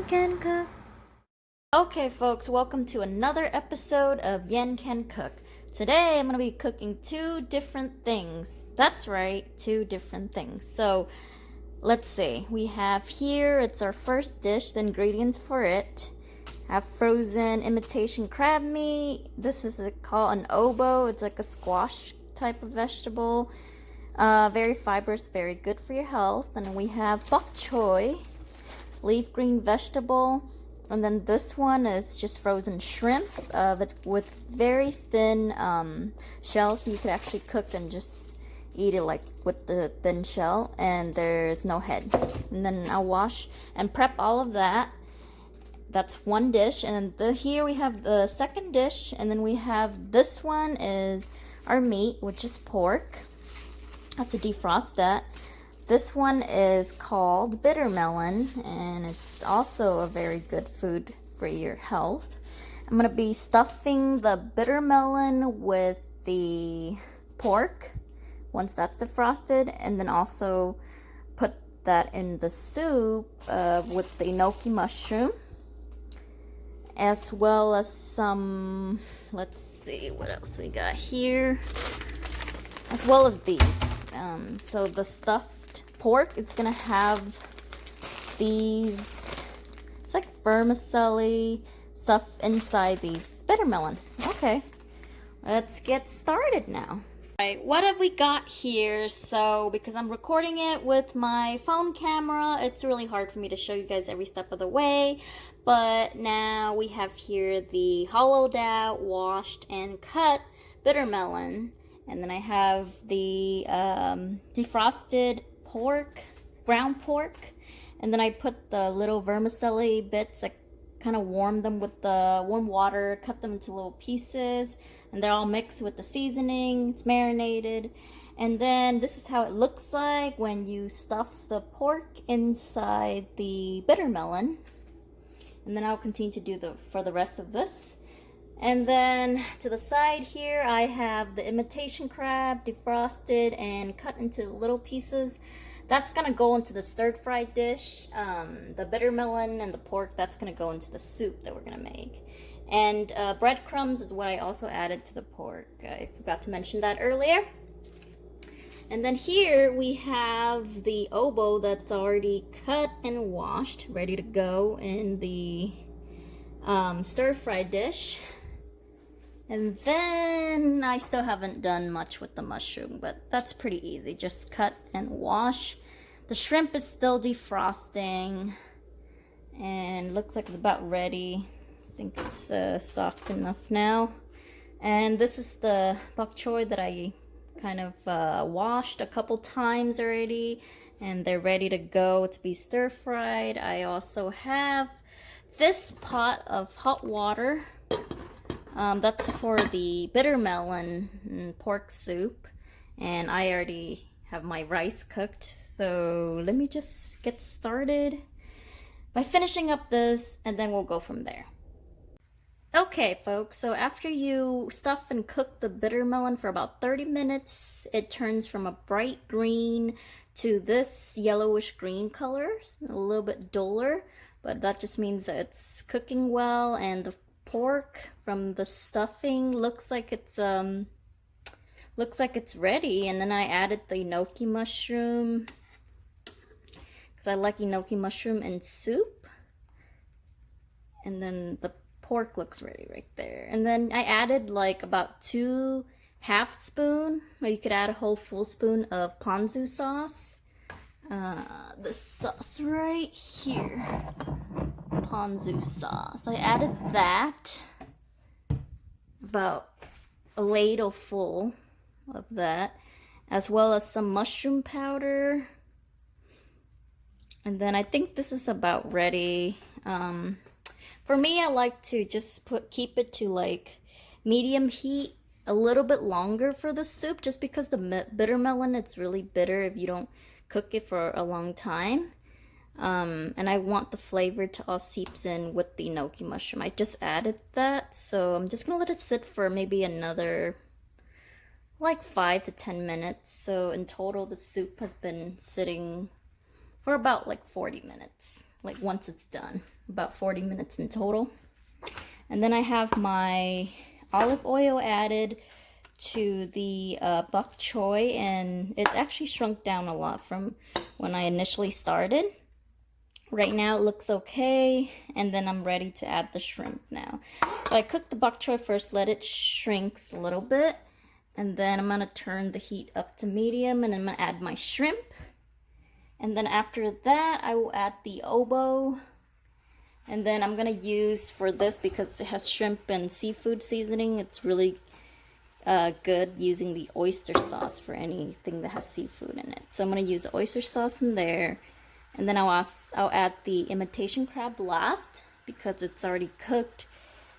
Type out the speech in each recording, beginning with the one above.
Can Cook. Okay folks, welcome to another episode of Yen Can Cook. Today I'm going to be cooking two different things. That's right, two different things. So let's see, we have here, it's our first dish, the ingredients for it. I have frozen imitation crab meat. This is called an obo. It's like a squash type of vegetable. Very fibrous, very good for your health. And then we have bok choy, leaf green vegetable. And then this one is just frozen shrimp with very thin shells, so you could actually cook and just eat it like with the thin shell, and there's no head. And then I'll wash and prep all of that. That's one dish. And then here we have the second dish, and then we have this one is our meat, which is pork. I have to defrost that. This one is called bitter melon, and it's also a very good food for your health. I'm going to be stuffing the bitter melon with the pork once that's defrosted, and then also put that in the soup with the enoki mushroom, as well as some, let's see what else we got here, as well as these. So the stuffed pork is gonna have these, it's like vermicelli stuff inside these bitter melon. Okay, let's get started now. Alright, what have we got here? So because I'm recording it with my phone camera, it's really hard for me to show you guys every step of the way. But now we have here the hollowed out, washed and cut bitter melon. And then I have the defrosted pork, ground pork. And then I put the little vermicelli bits, I kind of warm them with the warm water, cut them into little pieces. And they're all mixed with the seasoning, it's marinated. And then this is how it looks like when you stuff the pork inside the bitter melon. And then I'll continue to do for the rest of this. And then to the side here, I have the imitation crab defrosted and cut into little pieces. That's gonna go into the stir-fried dish. The bitter melon and the pork, that's gonna go into the soup that we're gonna make. And breadcrumbs is what I also added to the pork. I forgot to mention that earlier. And then here we have the obo that's already cut and washed, ready to go in the stir-fry dish. And then I still haven't done much with the mushroom, but that's pretty easy. Just cut and wash. The shrimp is still defrosting and looks like it's about ready. I think it's soft enough now. And this is the bok choy that I kind of washed a couple times already, and they're ready to go to be stir-fried. I also have this pot of hot water. That's for the bitter melon and pork soup, and I already have my rice cooked. So let me just get started by finishing up this, and then we'll go from there. Okay folks, so after you stuff and cook the bitter melon for about 30 minutes, it turns from a bright green to this yellowish green color, a little bit duller, but that just means that it's cooking well. And the pork from the stuffing looks like it's ready. And then I added the enoki mushroom because I like enoki mushroom in soup. And then the pork looks ready right there. And then I added like about 2 half spoon, or you could add a whole full spoon of Ponzu sauce. The sauce right here, Ponzu sauce. I added that, about a ladle full of that, as well as some mushroom powder. And then I think this is about ready. For me, I like to just keep it to like medium heat a little bit longer for the soup, just because the bitter melon, it's really bitter if you don't cook it for a long time. And I want the flavor to all seeps in with the enoki mushroom. I just added that, so I'm just gonna let it sit for maybe another like 5 to 10 minutes. So in total, the soup has been sitting for about like 40 minutes, like once it's done. about 40 minutes in total. And then I have my olive oil added to the bok choy, and it actually shrunk down a lot from when I initially started. Right now it looks okay, and then I'm ready to add the shrimp now. So I cooked the bok choy first, let it shrink a little bit, and then I'm gonna turn the heat up to medium, and I'm gonna add my shrimp. And then after that, I will add the obo. And then I'm gonna use, for this, because it has shrimp and seafood seasoning, it's really good using the oyster sauce for anything that has seafood in it. So I'm gonna use the oyster sauce in there. And then I'll add the imitation crab last, because it's already cooked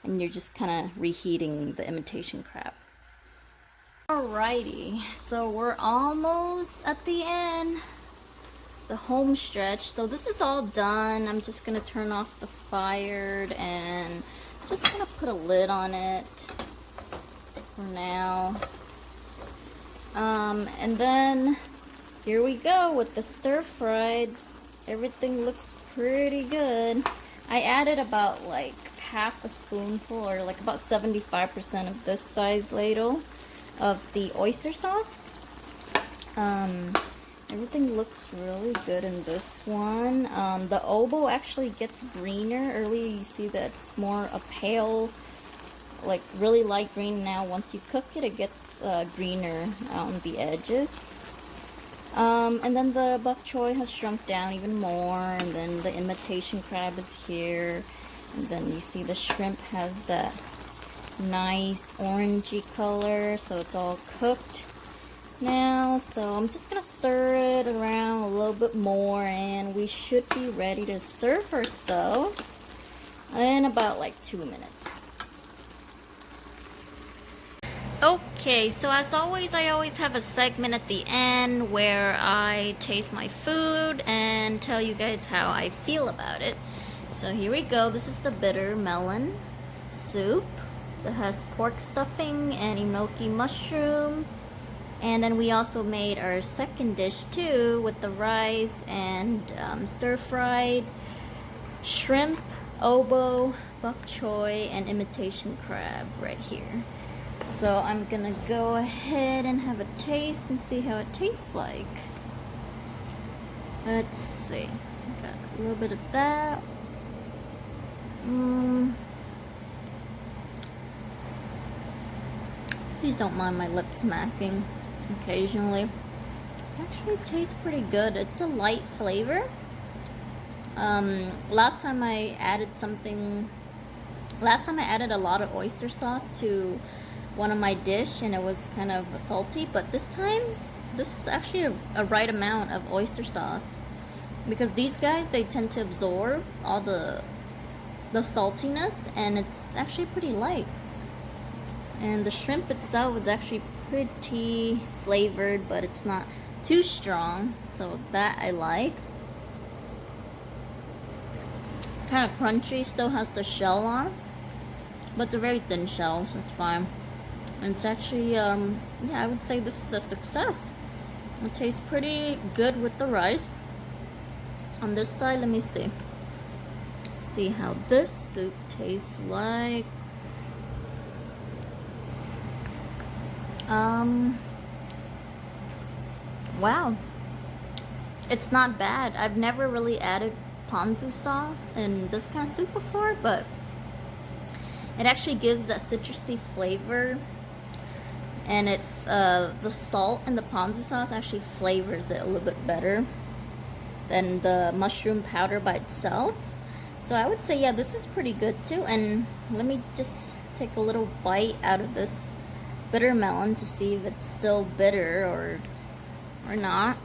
and you're just kind of reheating the imitation crab. Alrighty, so we're almost at the end, the home stretch. So this is all done. I'm just gonna turn off the fire and just gonna put a lid on it for now. And then here we go with the stir fried. Everything looks pretty good. I added about like half a spoonful, or like about 75% of this size ladle of the oyster sauce. Everything looks really good in this one. The obo actually gets greener. Earlier you see that it's more a pale, like really light green. Now once you cook it, it gets greener on the edges. And then the bok choy has shrunk down even more, and then the imitation crab is here, and then you see the shrimp has that nice orangey color, so it's all cooked now. So I'm just gonna stir it around a little bit more, and we should be ready to serve or so in about like 2 minutes. Okay, so as always, I always have a segment at the end where I taste my food and tell you guys how I feel about it. So here we go. This is the bitter melon soup that has pork stuffing and enoki mushroom. And then we also made our second dish too, with the rice and stir-fried shrimp, obo, bok choy, and imitation crab right here. So I'm gonna go ahead and have a taste and see how it tastes like. Let's see. Got a little bit of that. Please don't mind my lip smacking occasionally. Actually tastes pretty good. It's a light flavor. Last time I added a lot of oyster sauce to one of my dish, and it was kind of salty, but this time this is actually a right amount of oyster sauce, because these guys, they tend to absorb all the saltiness, and it's actually pretty light. And the shrimp itself is actually pretty flavored, but it's not too strong, so that I like. Kind of crunchy, still has the shell on, but it's a very thin shell, so it's fine. And it's actually, yeah, I would say this is a success. It tastes pretty good with the rice. On this side, let me see. See how this soup tastes like. Wow. It's not bad. I've never really added Ponzu sauce in this kind of soup before, but it actually gives that citrusy flavor. And the salt in the ponzu sauce actually flavors it a little bit better than the mushroom powder by itself. So I would say, yeah, this is pretty good too. And let me just take a little bite out of this bitter melon to see if it's still bitter or not.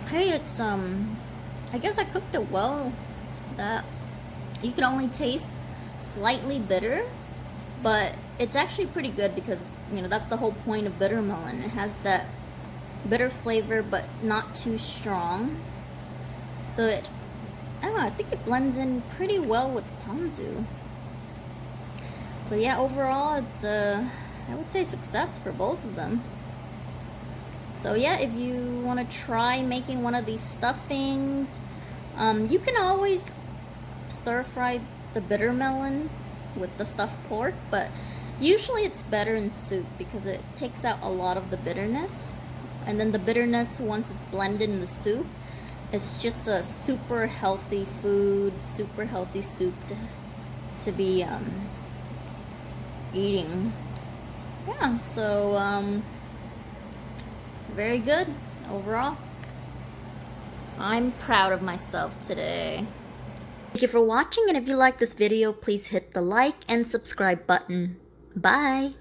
Hey, it's I guess I cooked it well, that you can only taste slightly bitter, but it's actually pretty good, because you know that's the whole point of bitter melon. It has that bitter flavor, but not too strong. So I don't know, I think it blends in pretty well with ponzu. So yeah, overall it's I would say success for both of them. So yeah, if you want to try making one of these stuffings, you can always stir fry the bitter melon with the stuffed pork, but usually it's better in soup because it takes out a lot of the bitterness. And then the bitterness, once it's blended in the soup, it's just a super healthy food, super healthy soup to be eating. Yeah, so very good overall. I'm proud of myself today. Thank you for watching, and if you like this video, please hit the like and subscribe button. Bye!